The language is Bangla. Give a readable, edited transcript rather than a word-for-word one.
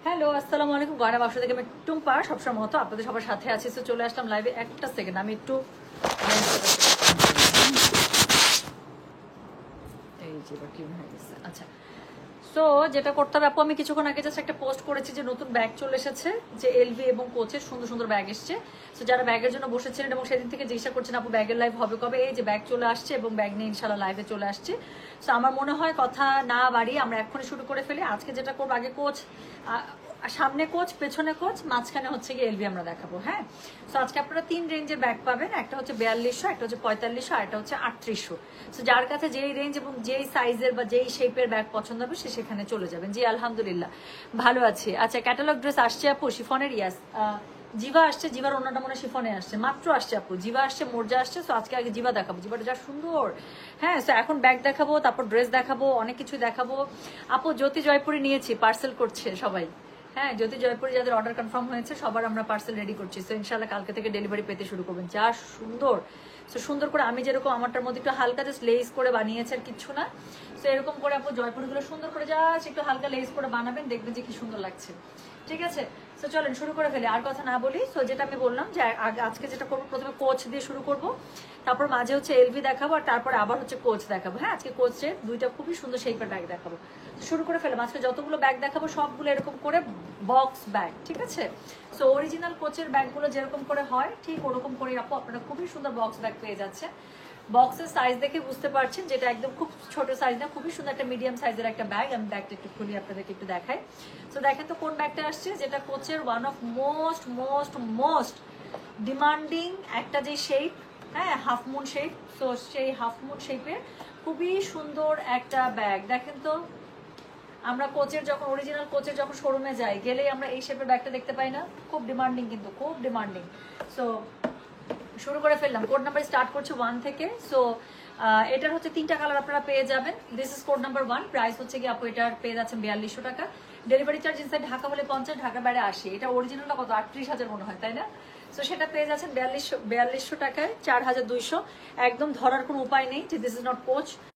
হ্যালো, আসসালামু আলাইকুম। গয়না বাক্স থেকে আমি টুম্পা, সবসময় মতো আপনাদের সবার সাথে আছি। তো চলে আসলাম লাইভে। একটা সেকেন্ড, আমি একটু এই যে এবার কি হয়ে গেছে। আচ্ছা, সো যেটা করতে হবে আপু, আমি কিছুক্ষণ আগে জাস্ট একটা পোস্ট করেছি যে নতুন ব্যাগ চলে এসেছে, যে এলভি এবং কোচের সুন্দর সুন্দর ব্যাগ এসছে। সো যারা ব্যাগের জন্য বসেছিলেন এবং সেদিন থেকে জিজ্ঞাসা করছেন আপু ব্যাগের লাইভ হবে কবে, এই যে ব্যাগ চলে আসছে এবং ব্যাগ নিয়ে ইনশাল্লাহ লাইভে চলে আসছে। সো আমার মনে হয় কথা না বাড়িয়ে আমরা এখনই শুরু করে ফেলি। আজকে যেটা করবো, আগে কোচ, সামনে কোচ, পেছনে কোচ, মাঝখানে হচ্ছে গিয়ে এলভি আমরা দেখাবো। হ্যাঁ, সো আজকে আপনারা 3 রেঞ্জের ব্যাগ পাবেন। একটা হচ্ছে 4200, একটা হচ্ছে 4500, আর একটা হচ্ছে 3800। সো যার কাছে যেই রেঞ্জ এবং যেই সাইজের বা যেই শেপের ব্যাগ পছন্দ হবে সে সেখানে চলে যাবেন। জি আলহামদুলিল্লাহ ভালো আছি। আচ্ছা, ক্যাটালগ ড্রেস আসছে আপু, শিফনের? ইয়াস, জিভা আসছে। জিভার অন্যটা মনে শিফনে আসছে, মাত্র আসছে আপু। জিভা আসছে, মোর্জা আসছে। সো আজকে আগে জিভা দেখাবো, জিভাটা যা সুন্দর। হ্যাঁ, সো এখন ব্যাগ দেখাবো, তারপর ড্রেস দেখাবো, অনেক কিছু দেখাবো। আপু জ্যোতি জয়পুরি নিয়েছি, পার্সেল করছে সবাই। হ্যাঁ, জ্যোতি জয়পুরে যাদের অর্ডার কনফার্ম হয়েছে সবার আমরা পার্সেল রেডি করছি। সো ইনশাল্লাহ কালকে থেকে ডেলিভারি পেতে শুরু করবেন। যা সুন্দর, সো সুন্দর করে আমি যেরকম আমারটার মধ্যে একটু হালকা জাস্ট লেস করে বানিয়েছে আর কিচ্ছু না। সো এরকম করে আপু জয়পুরগুলো সুন্দর করে জাস্ট একটু হালকা লেস করে বানাবেন, দেখবেন যে কি সুন্দর লাগছে। ঠিক আছে, সো চলেন শুরু করে ফেলি, আর কথা না বলি। সো যেটা আমি বললাম যে আজকে যেটা করবো, প্রথমে কোচ দিয়ে শুরু করব, তারপর মাঝে হচ্ছে এলভি দেখাবো, আর তারপরে আবার হচ্ছে কোচ দেখাবো। হ্যাঁ, আজকে কোচের দুইটা খুবই সুন্দর শেপের ব্যাগ দেখাবো। শুরু করে ফেলাম। আজকে যতগুলো ব্যাগ দেখাবো সবগুলো এরকম করে বক্স ব্যাগ। ঠিক আছে, সো অরিজিনাল কোচের ব্যাগগুলো যেরকম করে হয় ঠিক ওরকম করে আপু আপনারা খুবই সুন্দর বক্স ব্যাগ পেয়ে যাচ্ছে। বক্সের সাইজ দেখে বুঝতে পারছেন যেটা একদম খুব ছোট সাইজ না, খুবই সুন্দর একটা মিডিয়াম সাইজের একটা ব্যাগ। আমি ব্যাগটা একটু খুলি আপনাদেরকে একটু দেখাই। তো দেখেন তো কোন ব্যাগটা আসছে, যেটা কোচের one of most most most demanding একটা যে শেপ, হ্যাঁ হাফ মুন শেপ। সো সেই হাফ মুন শেপের খুবই সুন্দর একটা ব্যাগ। দেখেন তো, আমরা কোচের যখন অরিজিনাল কোচের যখন শোরুমে যাই, গেলেই আমরা এই শেপের ব্যাগটা দেখতে পাই না? খুব ডিমান্ডিং, কিন্তু খুব ডিমান্ডিং। সো শুরু করে ফেললাম। কোড নাম্বার স্টার্ট করছে 1 থেকে। সো এটার হচ্ছে 3টা কালার আপনারা পেয়ে যাবেন। This is code number 1। Price হচ্ছে কি আপু এটার পেয়ে যাচ্ছেন 4200 টাকা। ডেলিভারি চার্জ ইনসাইড ঢাকা হলে 50, ঢাকার বাইরে 80। এটা অরিজিনালটা কত, 38,000 মনে হয়, তাই না? সো সেটা পেয়ে যাচ্ছেন 4200 টাকায়, 4200, একদম ধরার কোনো উপায় নেই যে দিস ইজ নট কোচ।